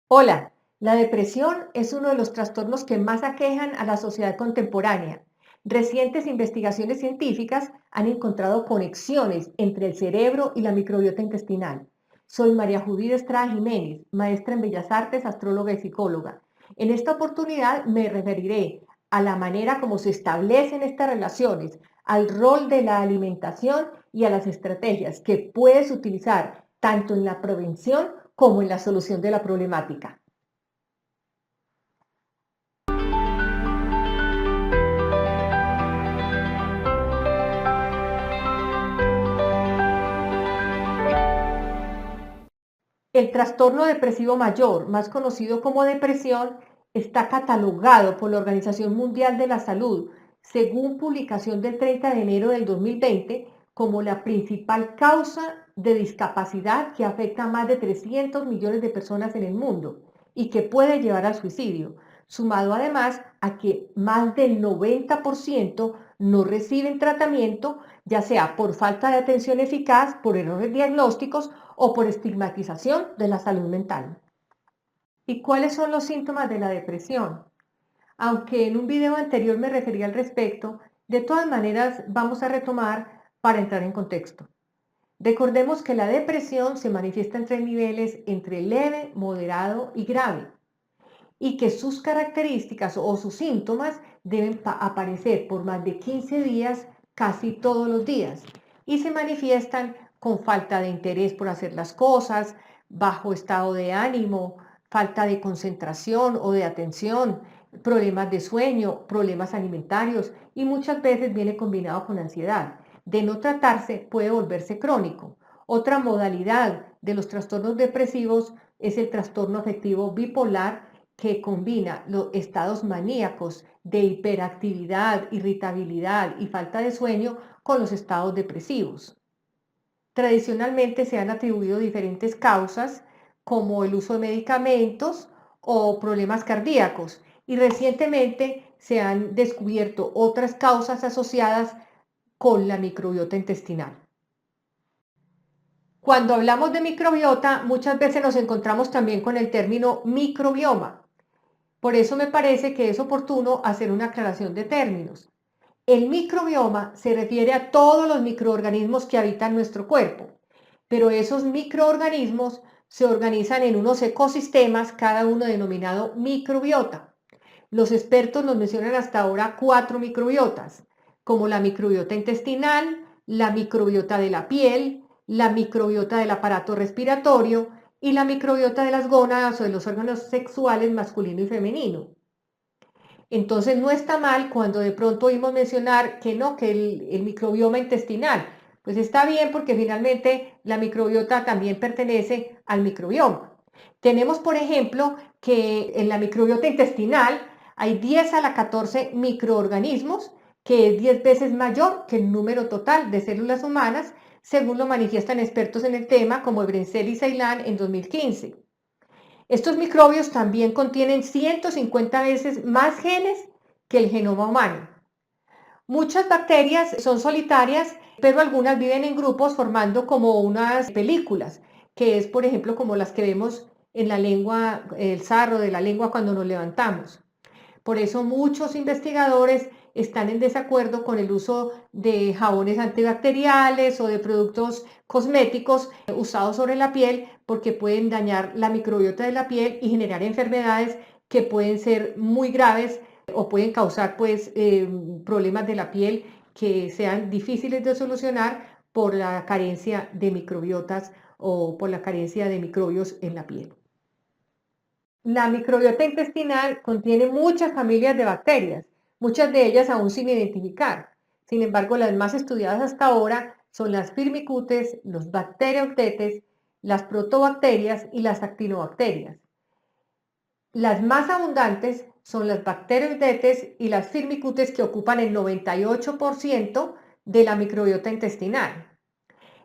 Hola, la depresión es uno de los trastornos que más aquejan a la sociedad contemporánea. Recientes investigaciones científicas han encontrado conexiones entre el cerebro y la microbiota intestinal. Soy María Judith Estrada Jiménez, maestra en Bellas Artes, astróloga y psicóloga. En esta oportunidad me referiré a la manera como se establecen estas relaciones, al rol de la alimentación y a las estrategias que puedes utilizar tanto en la prevención como en la solución de la problemática. El trastorno depresivo mayor, más conocido como depresión, está catalogado por la Organización Mundial de la Salud, según publicación del 30 de enero del 2020, como la principal causa de discapacidad que afecta a más de 300 millones de personas en el mundo y que puede llevar al suicidio, sumado además a que más del 90% no reciben tratamiento, ya sea por falta de atención eficaz, por errores diagnósticos o por estigmatización de la salud mental. ¿Y cuáles son los síntomas de la depresión? Aunque en un video anterior me referí al respecto, de todas maneras vamos a retomar para entrar en contexto. Recordemos que la depresión se manifiesta en tres niveles entre leve, moderado y grave, y que sus características o sus síntomas deben aparecer por más de 15 días casi todos los días y se manifiestan con falta de interés por hacer las cosas, bajo estado de ánimo, falta de concentración o de atención, problemas de sueño, problemas alimentarios y muchas veces viene combinado con ansiedad. De no tratarse puede volverse crónico. Otra modalidad de los trastornos depresivos es el trastorno afectivo bipolar, que combina los estados maníacos de hiperactividad, irritabilidad y falta de sueño con los estados depresivos. Tradicionalmente se han atribuido diferentes causas como el uso de medicamentos o problemas cardíacos y recientemente se han descubierto otras causas asociadas con la microbiota intestinal. Cuando hablamos de microbiota, muchas veces nos encontramos también con el término microbioma. Por eso me parece que es oportuno hacer una aclaración de términos. El microbioma se refiere a todos los microorganismos que habitan nuestro cuerpo, pero esos microorganismos se organizan en unos ecosistemas, cada uno denominado microbiota. Los expertos nos mencionan hasta ahora 4 microbiotas, como la microbiota intestinal, la microbiota de la piel, la microbiota del aparato respiratorio y la microbiota de las gónadas o de los órganos sexuales masculino y femenino. Entonces no está mal cuando de pronto oímos mencionar que no, que el microbioma intestinal. Pues está bien porque finalmente la microbiota también pertenece al microbioma. Tenemos, por ejemplo, que en la microbiota intestinal hay 10 a la 14 microorganismos, que es 10 veces mayor que el número total de células humanas, según lo manifiestan expertos en el tema como Ebrencel y Ceilán en 2015. Estos microbios también contienen 150 veces más genes que el genoma humano. Muchas bacterias son solitarias, pero algunas viven en grupos formando como unas películas, que es, por ejemplo, como las que vemos en la lengua, el sarro de la lengua cuando nos levantamos. Por eso muchos investigadores están en desacuerdo con el uso de jabones antibacteriales o de productos cosméticos usados sobre la piel porque pueden dañar la microbiota de la piel y generar enfermedades que pueden ser muy graves o pueden causar problemas de la piel que sean difíciles de solucionar por la carencia de microbiotas o por la carencia de microbios en la piel. La microbiota intestinal contiene muchas familias de bacterias, muchas de ellas aún sin identificar. Sin embargo, las más estudiadas hasta ahora son las firmicutes, los bacteroidetes, las protobacterias y las actinobacterias. Las más abundantes son las bacteroidetes y las firmicutes, que ocupan el 98% de la microbiota intestinal.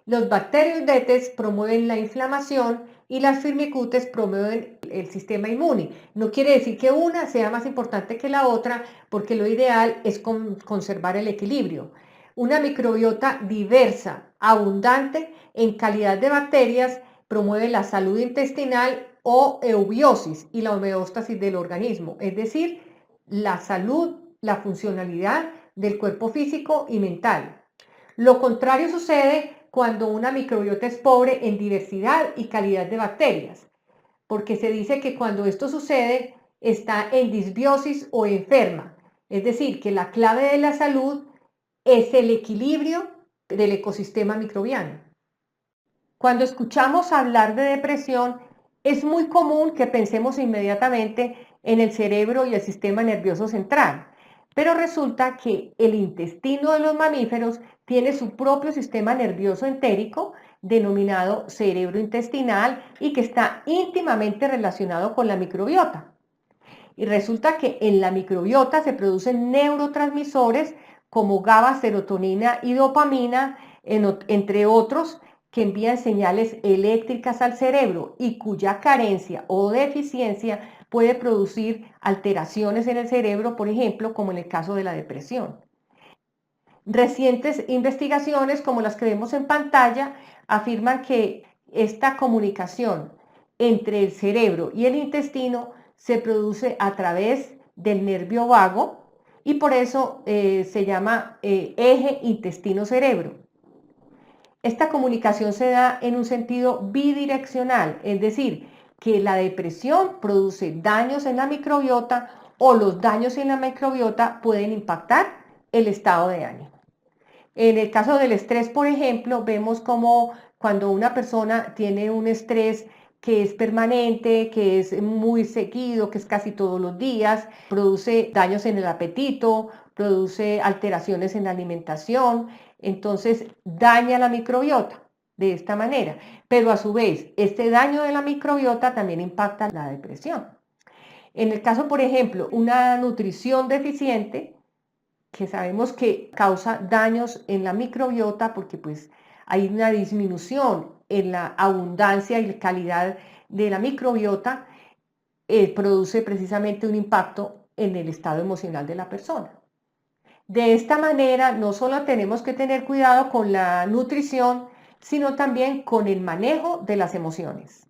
Los bacteroidetes promueven la inflamación y las firmicutes promueven el sistema inmune. No quiere decir que una sea más importante que la otra, porque lo ideal es conservar el equilibrio. Una microbiota diversa, abundante en calidad de bacterias, promueve la salud intestinal o eubiosis y la homeostasis del organismo, es decir, la salud, la funcionalidad del cuerpo físico y mental. Lo contrario sucede cuando una microbiota es pobre en diversidad y calidad de bacterias, porque se dice que cuando esto sucede está en disbiosis o enferma, es decir, que la clave de la salud es el equilibrio del ecosistema microbiano. Cuando escuchamos hablar de depresión, es muy común que pensemos inmediatamente en el cerebro y el sistema nervioso central, pero resulta que el intestino de los mamíferos tiene su propio sistema nervioso entérico denominado cerebro intestinal y que está íntimamente relacionado con la microbiota. Y resulta que en la microbiota se producen neurotransmisores como GABA, serotonina y dopamina, entre otros, que envían señales eléctricas al cerebro y cuya carencia o deficiencia puede producir alteraciones en el cerebro, por ejemplo, como en el caso de la depresión. Recientes investigaciones, como las que vemos en pantalla, afirman que esta comunicación entre el cerebro y el intestino se produce a través del nervio vago y por eso se llama eje intestino-cerebro. Esta comunicación se da en un sentido bidireccional, es decir, que la depresión produce daños en la microbiota o los daños en la microbiota pueden impactar el estado de ánimo. En el caso del estrés, por ejemplo, vemos como cuando una persona tiene un estrés que es permanente, que es muy seguido, que es casi todos los días, produce daños en el apetito, produce alteraciones en la alimentación, entonces daña la microbiota de esta manera. Pero a su vez, este daño de la microbiota también impacta la depresión. En el caso, por ejemplo, una nutrición deficiente, que sabemos que causa daños en la microbiota porque pues hay una disminución en la abundancia y la calidad de la microbiota, produce precisamente un impacto en el estado emocional de la persona. De esta manera, no solo tenemos que tener cuidado con la nutrición, sino también con el manejo de las emociones.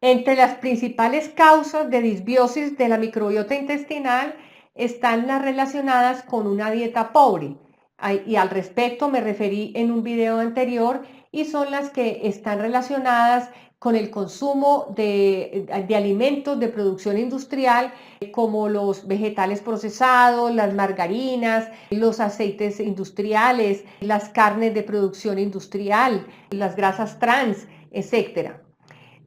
Entre las principales causas de disbiosis de la microbiota intestinal están las relacionadas con una dieta pobre. Y al respecto me referí en un video anterior y son las que están relacionadas con el consumo de alimentos de producción industrial como los vegetales procesados, las margarinas, los aceites industriales, las carnes de producción industrial, las grasas trans, etcétera.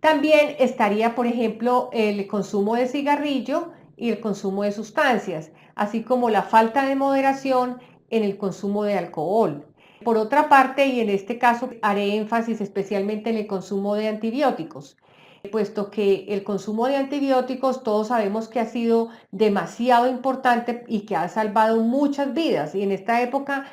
También estaría, por ejemplo, el consumo de cigarrillo y el consumo de sustancias, así como la falta de moderación en el consumo de alcohol. Por otra parte, y en este caso haré énfasis especialmente en el consumo de antibióticos, puesto que el consumo de antibióticos todos sabemos que ha sido demasiado importante y que ha salvado muchas vidas y en esta época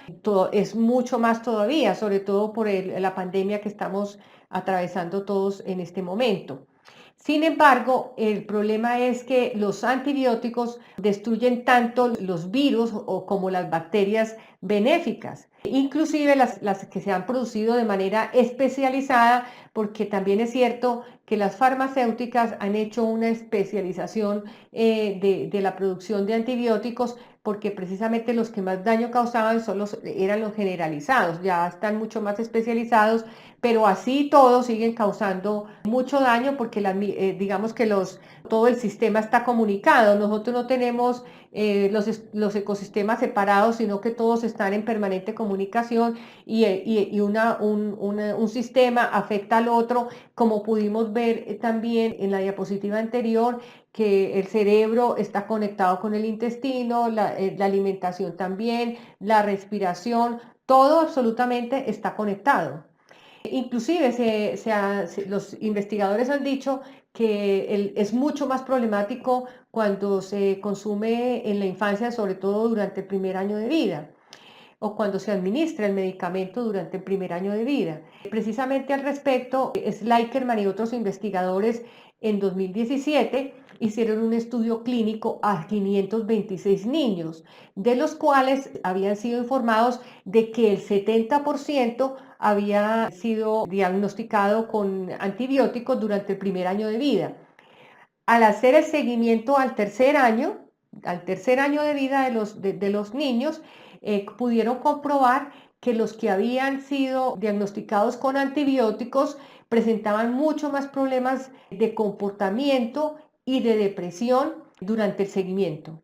es mucho más todavía, sobre todo por la pandemia que estamos atravesando todos en este momento. Sin embargo, el problema es que los antibióticos destruyen tanto los virus como las bacterias benéficas, inclusive las que se han producido de manera especializada, porque también es cierto que las farmacéuticas han hecho una especialización de la producción de antibióticos porque precisamente los que más daño causaban eran los generalizados, ya están mucho más especializados, pero así todos siguen causando mucho daño porque digamos que todo el sistema está comunicado. Nosotros no tenemos los ecosistemas separados, sino que todos están en permanente comunicación y un sistema afecta al otro, como pudimos ver también en la diapositiva anterior, que el cerebro está conectado con el intestino, la alimentación también, la respiración, todo absolutamente está conectado. Inclusive los investigadores han dicho que es mucho más problemático cuando se consume en la infancia, sobre todo durante el primer año de vida o cuando se administra el medicamento durante el primer año de vida. Precisamente al respecto, Slykerman y otros investigadores en 2017 hicieron un estudio clínico a 526 niños, de los cuales habían sido informados de que el 70% había sido diagnosticado con antibióticos durante el primer año de vida. Al hacer el seguimiento al tercer año de vida de los niños, pudieron comprobar que los que habían sido diagnosticados con antibióticos presentaban mucho más problemas de comportamiento y de depresión durante el seguimiento.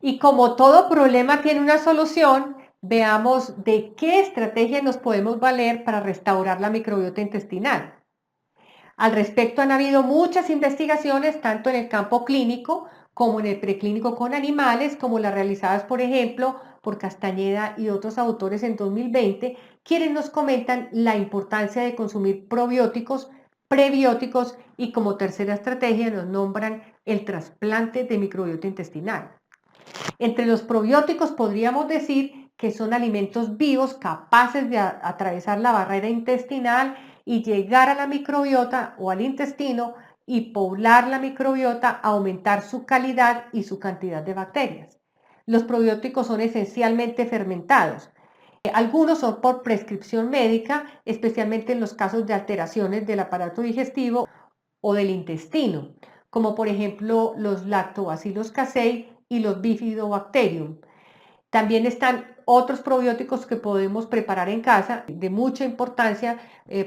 Y como todo problema tiene una solución, veamos de qué estrategia nos podemos valer para restaurar la microbiota intestinal. Al respecto han habido muchas investigaciones, tanto en el campo clínico como en el preclínico con animales, como las realizadas, por ejemplo, por Castañeda y otros autores en 2020, quienes nos comentan la importancia de consumir probióticos, prebióticos y como tercera estrategia nos nombran el trasplante de microbiota intestinal. Entre los probióticos podríamos decir que son alimentos vivos capaces de atravesar la barrera intestinal y llegar a la microbiota o al intestino y poblar la microbiota, aumentar su calidad y su cantidad de bacterias. Los probióticos son esencialmente fermentados. Algunos son por prescripción médica, especialmente en los casos de alteraciones del aparato digestivo o del intestino, como por ejemplo los Lactobacillus casei y los Bifidobacterium. También están otros probióticos que podemos preparar en casa de mucha importancia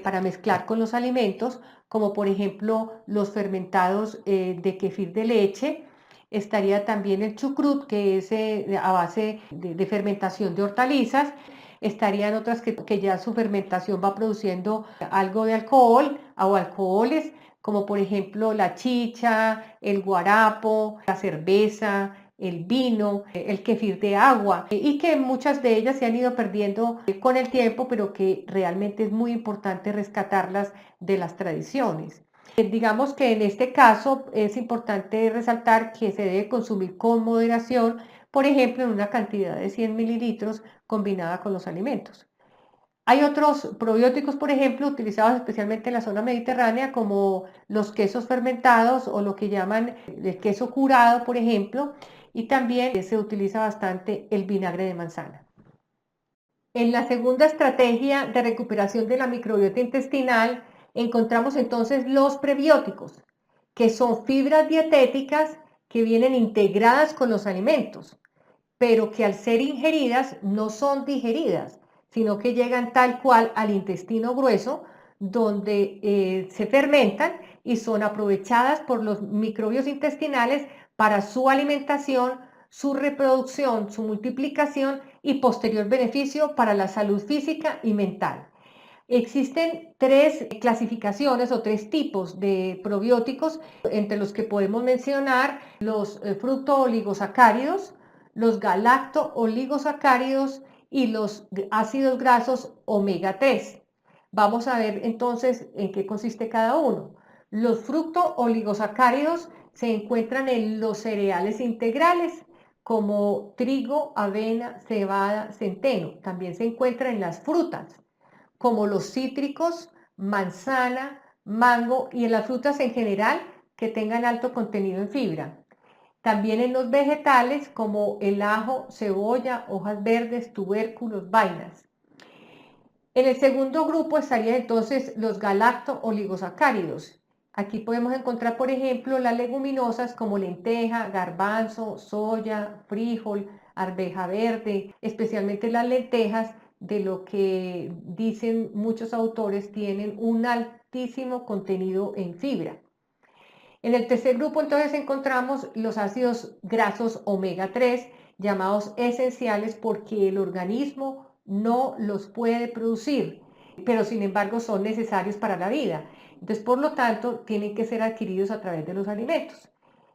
para mezclar con los alimentos, como por ejemplo los fermentados de kefir de leche. Estaría también el chucrut, que es a base de fermentación de hortalizas. Estarían otras que ya su fermentación va produciendo algo de alcohol o alcoholes, como por ejemplo la chicha, el guarapo, la cerveza, el vino, el kefir de agua, y que muchas de ellas se han ido perdiendo con el tiempo, pero que realmente es muy importante rescatarlas de las tradiciones. Digamos que en este caso es importante resaltar que se debe consumir con moderación, por ejemplo, en una cantidad de 100 mililitros combinada con los alimentos. Hay otros probióticos, por ejemplo, utilizados especialmente en la zona mediterránea, como los quesos fermentados o lo que llaman el queso curado, por ejemplo, y también se utiliza bastante el vinagre de manzana. En la segunda estrategia de recuperación de la microbiota intestinal, encontramos entonces los prebióticos, que son fibras dietéticas que vienen integradas con los alimentos, pero que al ser ingeridas no son digeridas, sino que llegan tal cual al intestino grueso, donde se fermentan y son aprovechadas por los microbios intestinales para su alimentación, su reproducción, su multiplicación y posterior beneficio para la salud física y mental. Existen tres clasificaciones o tres tipos de probióticos, entre los que podemos mencionar los fructooligosacáridos, los galacto-oligosacáridos y los ácidos grasos omega 3. Vamos a ver entonces en qué consiste cada uno. Los fructooligosacáridos se encuentran en los cereales integrales como trigo, avena, cebada, centeno. También se encuentra en las frutas como los cítricos, manzana, mango y en las frutas en general que tengan alto contenido en fibra. También en los vegetales como el ajo, cebolla, hojas verdes, tubérculos, vainas. En el segundo grupo estarían entonces los galacto-oligosacáridos. Aquí podemos encontrar, por ejemplo, las leguminosas como lenteja, garbanzo, soya, frijol, arveja verde, especialmente las lentejas, de lo que dicen muchos autores tienen un altísimo contenido en fibra. En el tercer grupo entonces encontramos los ácidos grasos omega 3, llamados esenciales porque el organismo no los puede producir, pero sin embargo son necesarios para la vida. Entonces, por lo tanto, tienen que ser adquiridos a través de los alimentos.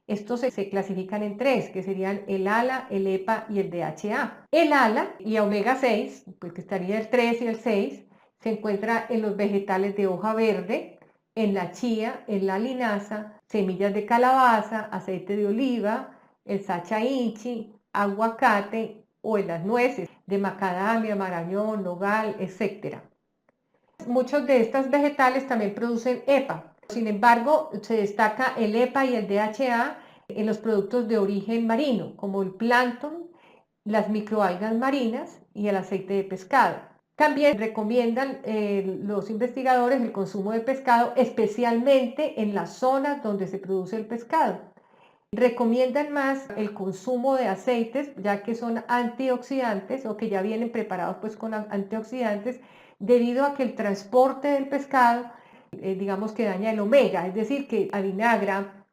Estos se clasifican en tres, que serían el ALA, el EPA y el DHA. El ALA y omega 6, pues que estaría el 3 y el 6, se encuentra en los vegetales de hoja verde, en la chía, en la linaza, semillas de calabaza, aceite de oliva, el sacha inchi, aguacate o en las nueces de macadamia, marañón, nogal, etc. Muchos de estas vegetales también producen EPA. Sin embargo, se destaca el EPA y el DHA en los productos de origen marino, como el plancton, las microalgas marinas y el aceite de pescado. También recomiendan los investigadores el consumo de pescado, especialmente en las zonas donde se produce el pescado. Recomiendan más el consumo de aceites, ya que son antioxidantes o que ya vienen preparados pues con antioxidantes, debido a que el transporte del pescado, digamos que daña el omega, es decir, que avinagra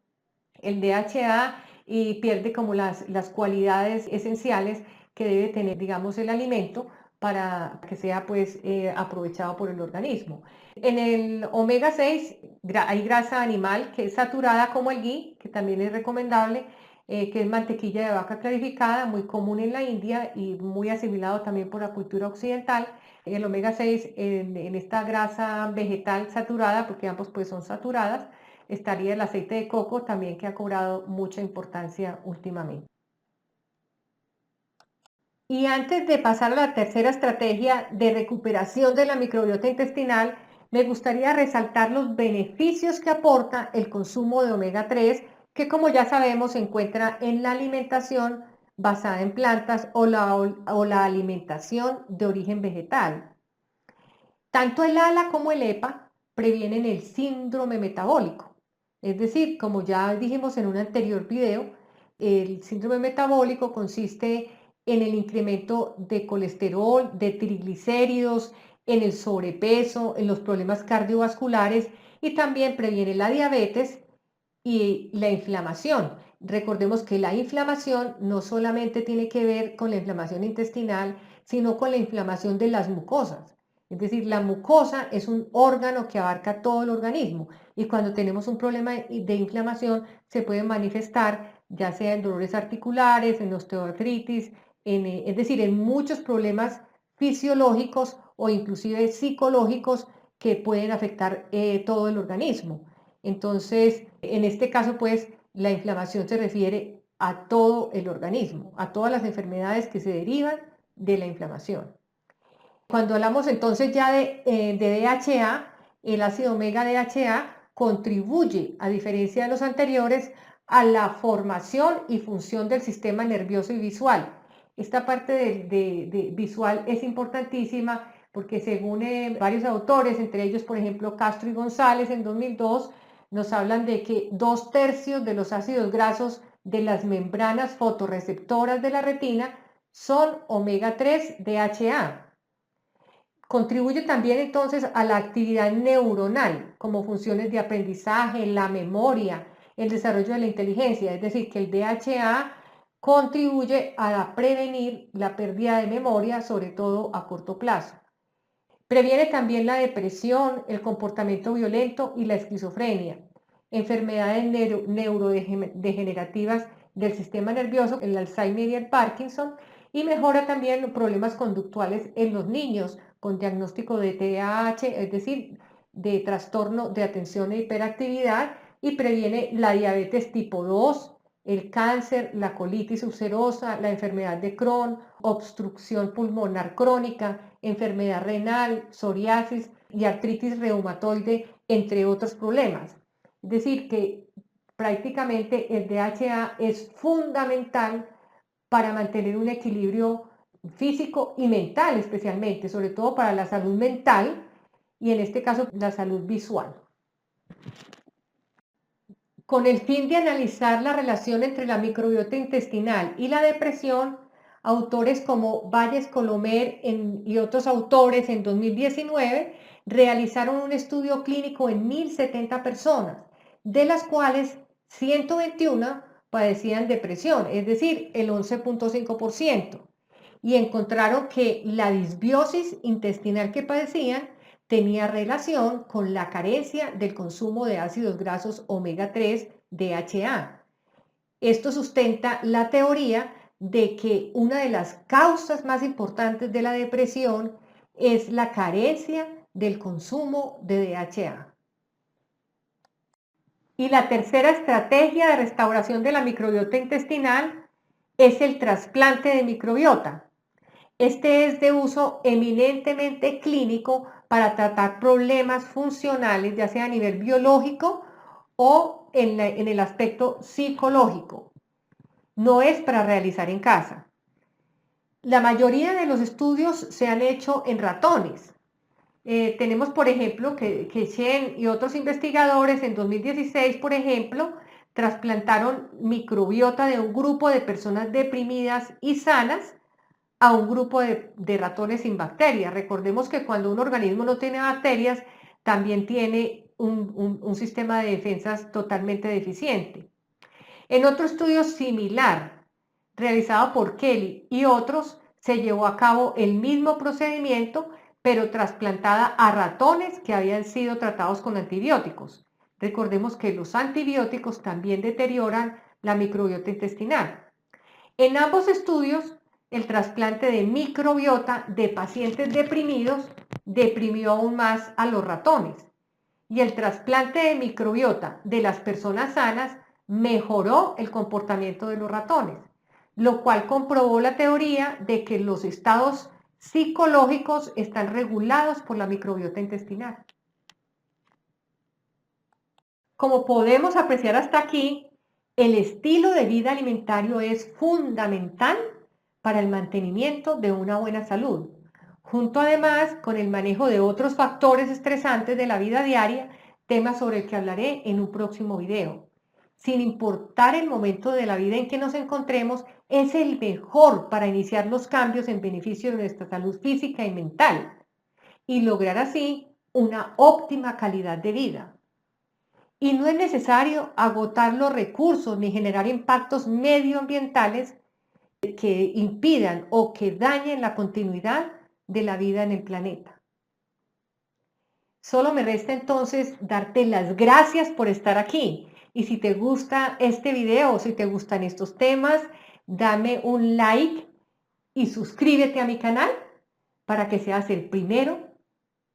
el DHA y pierde como las cualidades esenciales que debe tener, digamos, el alimento para que sea pues aprovechado por el organismo. En el omega 6 hay grasa animal que es saturada como el ghee, que también es recomendable, que es mantequilla de vaca clarificada, muy común en la India y muy asimilado también por la cultura occidental. El omega 6 en esta grasa vegetal saturada, porque ambos pues son saturadas, estaría el aceite de coco también, que ha cobrado mucha importancia últimamente. Y antes de pasar a la tercera estrategia de recuperación de la microbiota intestinal, me gustaría resaltar los beneficios que aporta el consumo de omega 3, que como ya sabemos se encuentra en la alimentación basada en plantas o la alimentación de origen vegetal. Tanto el ALA como el EPA previenen el síndrome metabólico. Es decir, como ya dijimos en un anterior video, el síndrome metabólico consiste en el incremento de colesterol, de triglicéridos, en el sobrepeso, en los problemas cardiovasculares y también previene la diabetes y la inflamación. Recordemos que la inflamación no solamente tiene que ver con la inflamación intestinal, sino con la inflamación de las mucosas. Es decir, la mucosa es un órgano que abarca todo el organismo y cuando tenemos un problema de inflamación se puede manifestar ya sea en dolores articulares, en osteoartritis, es decir, en muchos problemas fisiológicos o inclusive psicológicos que pueden afectar todo el organismo. Entonces, en este caso, pues, la inflamación se refiere a todo el organismo, a todas las enfermedades que se derivan de la inflamación. Cuando hablamos entonces ya de DHA, el ácido omega DHA contribuye, a diferencia de los anteriores, a la formación y función del sistema nervioso y visual. Esta parte de visual es importantísima porque según varios autores, entre ellos por ejemplo Castro y González en 2002, nos hablan de que 2/3 de los ácidos grasos de las membranas fotorreceptoras de la retina son omega 3 DHA. Contribuye también entonces a la actividad neuronal, como funciones de aprendizaje, la memoria, el desarrollo de la inteligencia, es decir, que el DHA contribuye a prevenir la pérdida de memoria, sobre todo a corto plazo. Previene también la depresión, el comportamiento violento y la esquizofrenia, enfermedades neurodegenerativas del sistema nervioso, el Alzheimer y el Parkinson, y mejora también los problemas conductuales en los niños con diagnóstico de TDAH, es decir, de trastorno de atención e hiperactividad, y previene la diabetes tipo 2, el cáncer, la colitis ulcerosa, la enfermedad de Crohn, obstrucción pulmonar crónica, enfermedad renal, psoriasis y artritis reumatoide, entre otros problemas. Es decir, que prácticamente el DHA es fundamental para mantener un equilibrio físico y mental, especialmente, sobre todo para la salud mental y en este caso la salud visual. Con el fin de analizar la relación entre la microbiota intestinal y la depresión, autores como Valles Colomer y otros autores en 2019 realizaron un estudio clínico en 1.070 personas, de las cuales 121 padecían depresión, es decir, el 11.5%, y encontraron que la disbiosis intestinal que padecían tenía relación con la carencia del consumo de ácidos grasos omega 3 DHA. Esto sustenta la teoría de que una de las causas más importantes de la depresión es la carencia del consumo de DHA. Y la tercera estrategia de restauración de la microbiota intestinal es el trasplante de microbiota. Este es de uso eminentemente clínico para tratar problemas funcionales, ya sea a nivel biológico o en el aspecto psicológico. No es para realizar en casa. La mayoría de los estudios se han hecho en ratones. Tenemos, por ejemplo, que Shen y otros investigadores en 2016, por ejemplo, trasplantaron microbiota de un grupo de personas deprimidas y sanas a un grupo de ratones sin bacterias. Recordemos que cuando un organismo no tiene bacterias, también tiene un sistema de defensas totalmente deficiente. En otro estudio similar, realizado por Kelly y otros, se llevó a cabo el mismo procedimiento, pero trasplantada a ratones que habían sido tratados con antibióticos. Recordemos que los antibióticos también deterioran la microbiota intestinal. En ambos estudios, el trasplante de microbiota de pacientes deprimidos deprimió aún más a los ratones y el trasplante de microbiota de las personas sanas mejoró el comportamiento de los ratones, lo cual comprobó la teoría de que los estados psicológicos están regulados por la microbiota intestinal. Como podemos apreciar hasta aquí, el estilo de vida alimentario es fundamental para el mantenimiento de una buena salud, junto además con el manejo de otros factores estresantes de la vida diaria, tema sobre el que hablaré en un próximo video. Sin importar el momento de la vida en que nos encontremos, es el mejor para iniciar los cambios en beneficio de nuestra salud física y mental y lograr así una óptima calidad de vida. Y no es necesario agotar los recursos ni generar impactos medioambientales que impidan o que dañen la continuidad de la vida en el planeta. Solo me resta entonces darte las gracias por estar aquí. Y si te gusta este video o si te gustan estos temas, dame un like y suscríbete a mi canal para que seas el primero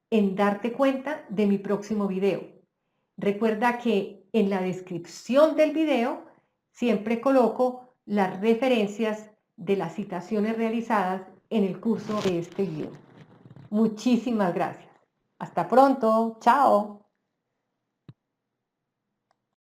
en darte cuenta de mi próximo video. Recuerda que en la descripción del video siempre coloco las referencias de las citaciones realizadas en el curso de este video. Muchísimas gracias. Hasta pronto. Chao.